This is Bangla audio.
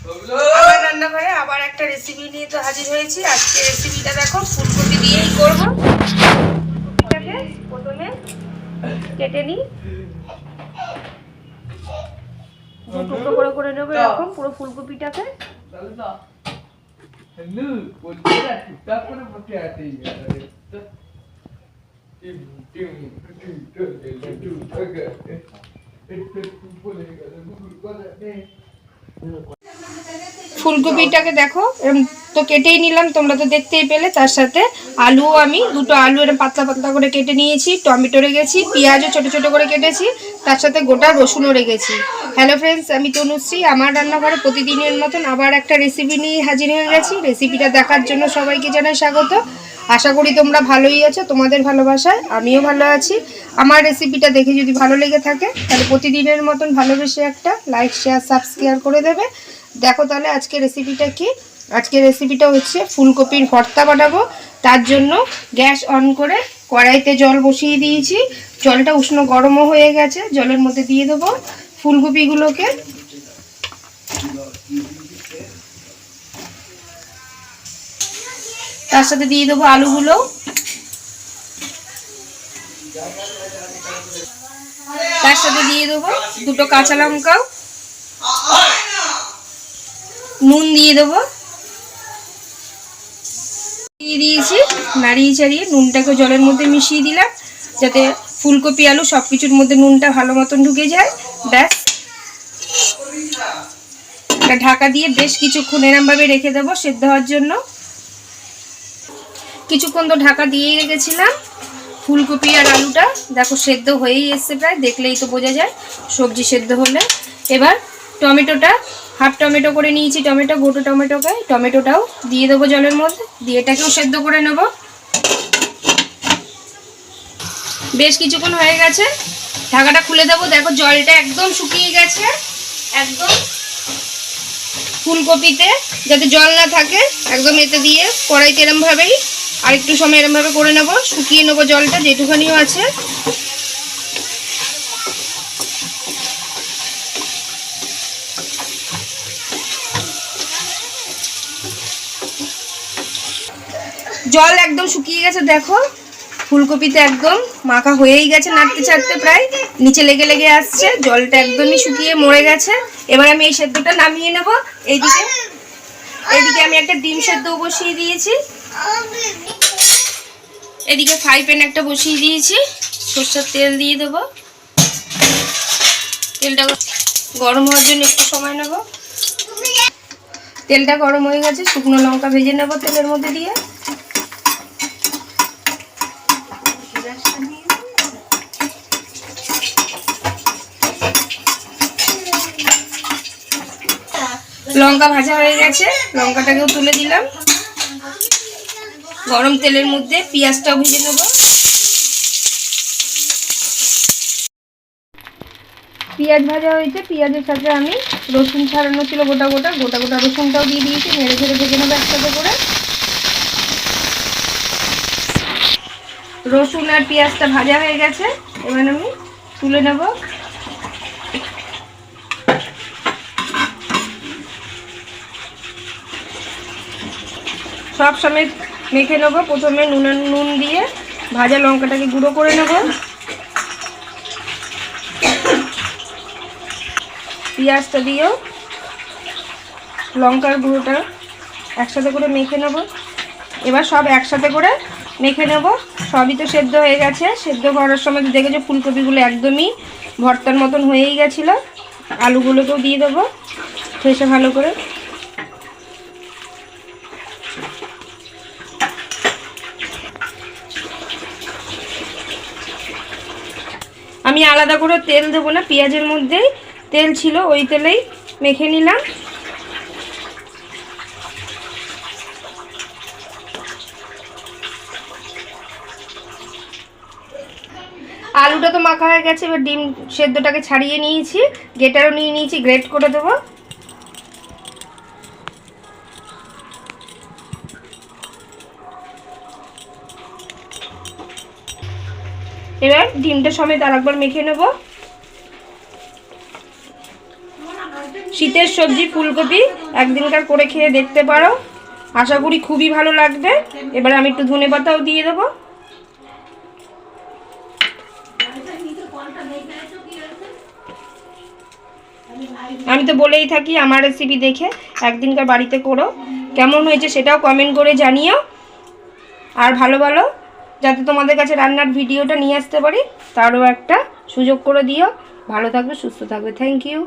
আমার রান্নাঘরে আবার একটা রেসিপি নিয়ে তো হাজির হয়েছি। আজকে রেসিপিটা দেখো, ফুলকপি দিয়েই করবো। ফুলকপিটাকে প্রথমে কেটে নিই, দু টুকরো করে নেবো এরকম পুরো ফুলকপিটাকে। ফুলকপিটাকে দেখো তো কেটেই নিলাম, তোমরা তো দেখতেই পেলে। তার সাথে আলুও আমি দুটো আলু এরকম পাতলা পাতলা করে কেটে নিয়েছি, টমেটো রেখেছি, পেঁয়াজও ছোট ছোট করে কেটেছি, তার সাথে গোটা রসুনও রেখেছি। হ্যালো ফ্রেন্ডস, আমি তনুশ্রী। আমার রান্নাঘরে প্রতিদিনের মতন আবার একটা রেসিপি নিয়ে হাজির হয়ে গেছি। রেসিপিটা দেখার জন্য সবাইকে জানাই স্বাগত। আশা করি তোমরা ভালোই আছো, তোমাদের ভালোবাসায় আমিও ভালো আছি। আমার রেসিপিটা দেখে যদি ভালো লেগে থাকে তাহলে প্রতিদিনের মতন ভালোবেসে একটা লাইক, শেয়ার, সাবস্ক্রাইব করে দেবে। দেখো তাহলে আজকে রেসিপিটা কি। আজকে রেসিপিটা হচ্ছে ফুলকপির ভর্তা বানাবো। তার জন্য গ্যাস অন করে কড়াইতে জল বসিয়ে দিয়েছি। জলটা উষ্ণ গরমও হয়ে গেছে। জলের মধ্যে দিয়ে দেবো ফুলকপিগুলোকে। তার সাথে দিয়ে দেবো আলুগুলো। তার সাথে দিয়ে দেবো দুটো কাঁচা লঙ্কা, নুন দিয়ে দেবো, দিয়ে দিয়েছি। নাড়িয়ে চাড়িয়ে নুনটাকে জলের মধ্যে মিশিয়ে দিলাম, যাতে ফুলকপি আলু সব কিছুর মধ্যে নুনটা ভালো মতন ঢুকে যায়। ব্যাস, এটা ঢাকা দিয়ে বেশ কিছুক্ষণ এরমভাবে রেখে দেবো সেদ্ধ হওয়ার জন্য। কিছুক্ষণ তো ঢাকা দিয়েই রেখেছিলাম। ফুলকপি আর আলুটা দেখো সেদ্ধ হয়েই এসছে প্রায়, দেখলেই তো বোঝা যায় সবজি সেদ্ধ হলে। এবার টমেটোটা হাফ টমেটো করে নিয়েছি, গোটা টমেটোটাও দিয়ে দেবো জলের মধ্যে, দিয়ে এটাকেও সেদ্ধ করে নেব। বেশ কিছুক্ষণ হয়ে গেছে, ঢাকাটা খুলে দেবো। দেখো জলটা একদম শুকিয়ে গেছে, একদম ফুলকপিতে যাতে জল না থাকে একদম এতে দিয়ে কড়াইতে এরমভাবেই আর একটু সময় এরমভাবে করে নেব, শুকিয়ে নেবো জলটা যেটুখানিও আছে। জল একদম শুকিয়ে গেছে, দেখো ফুলকপিতে একদম মাখা হয়েই গেছে, নাড়তে ছাড়তে প্রায় নিচে লেগে লেগে আসছে, জলটা একদমই শুকিয়ে মরে গেছে। এবার আমি এই সেদ্ধটা নামিয়ে নেব। এইদিকে আমি একটা ডিম সেদ্ধ বসিয়ে দিয়েছি, এদিকে ফ্রাই প্যান একটা বসিয়ে দিয়েছি, সরষের তেল দিয়ে দেবো। তেলটা গরম হওয়ার জন্য একটু সময় নেব। তেলটা গরম হয়ে গেছে, শুকনো লঙ্কা ভেজে নেব তেলের মধ্যে দিয়ে। লঙ্কা ভাজা হয়ে গেছে, লঙ্কাটাকেও তুলে দিলাম। গরম তেলের মধ্যে পেঁয়াজটাও ভেজে নেব। পেঁয়াজ ভাজা হয়েছে, পেঁয়াজের সাথে আমি রসুন ছাড়ানো ছিল গোটা গোটা রসুনটাও দিয়ে দিয়েছি, নেড়ে ছেড়ে ভেজে নেবো একসাথে করে। রসুন আর পেঁয়াজটা ভাজা হয়ে গেছে, এবার আমি তুলে নেব। সব সময় মেখে নেবো। প্রথমে নুন দিয়ে ভাজা লঙ্কাটাকে গুঁড়ো করে নেব, পেঁয়াজটা দিয়েও লঙ্কার গুঁড়োটা একসাথে করে মেখে নেব। এবার সব একসাথে করে মেখে নেব। সবই তো সেদ্ধ হয়ে গেছে, সেদ্ধ করার সময় দেখেছো ফুলকপিগুলো একদমই ভর্তার মতন হয়েই গেছিলো। আলুগুলোকেও দিয়ে দেবো ঠেসে ভালো করে। আমি আলাদা করে তেল দেবো না, পেঁয়াজের মধ্যেই তেল ছিল, ওই তেলেই মেখে নিলাম। আলুটা তো মাখা হয়ে গেছে, এবার ডিম সেদ্ধটাকে ছাড়িয়ে নিয়েছি, গ্রেটারও নিয়ে নিয়েছি, গ্রেট করে দেবো। এবার ডিমটা সমেত আর একবার মেখে নেব। শীতের সবজি ফুলকপি একদিনকার করে খেয়ে দেখতে পারো, আশা করি খুবই ভালো লাগবে। এবারে আমি একটু ধনেপাতাও দিয়ে দেবো। আমি তো বলেই থাকি আমার রেসিপি দেখে একদিনকার বাড়িতে করো, কেমন হয়েছে সেটাও কমেন্ট করে জানিও। আর ভালো ভালো যাতে তোমাদের কাছে রান্নার ভিডিওটা নিয়ে আসতে পারি তারও একটা সুযোগ করে দিও। ভালো থাকবে, সুস্থ থাকবে। Thank you.